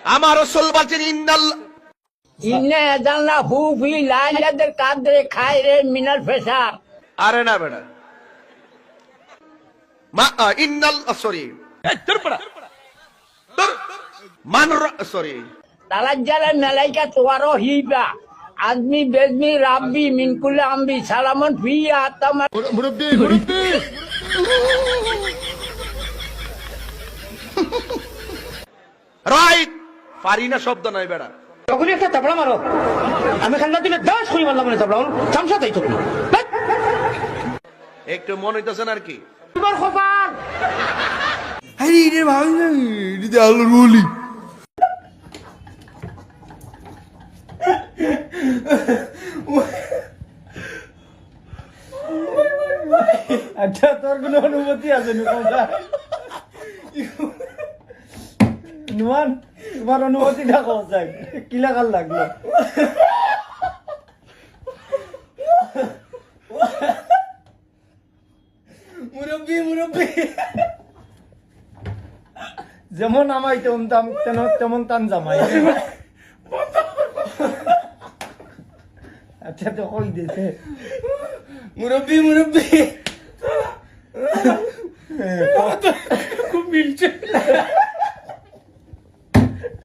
আমার রাসূল বলেন ইন্না জানলা হু ফি লাইলাতুল কাদরে খায়রে মিনাল ফিসার। আরে না বেটা, মা ইন্নাল সরি মান সরি তালাজ্জালা মালাইকাতু ওয়া রাহিবা আজমি বেজমি রাব্বি মিন কুল্লি আমরি সালামুন ফিয়া তামা। মুরব্বি রাইট, পারি না শব্দ নাই বেটা। তখনই একটা তাবলা মারো, আমি খান্না তুমি 10 কই মারলাম না তাবলা চামচা তাই তুমি একটু মন হইতেছে না আর কি। তোমার খোপার আরে রে ভাই না এটা আলো রুলি আচ্ছা তোর কোনো অনুমতি আছে নুমান, তোমার অনুমতিটা কওয়া যায় কি লাগার লাগলো? মুরব্বি যেমন আমাই তেমন টান জামাই। আচ্ছা তো কই দিছে মুরব্বি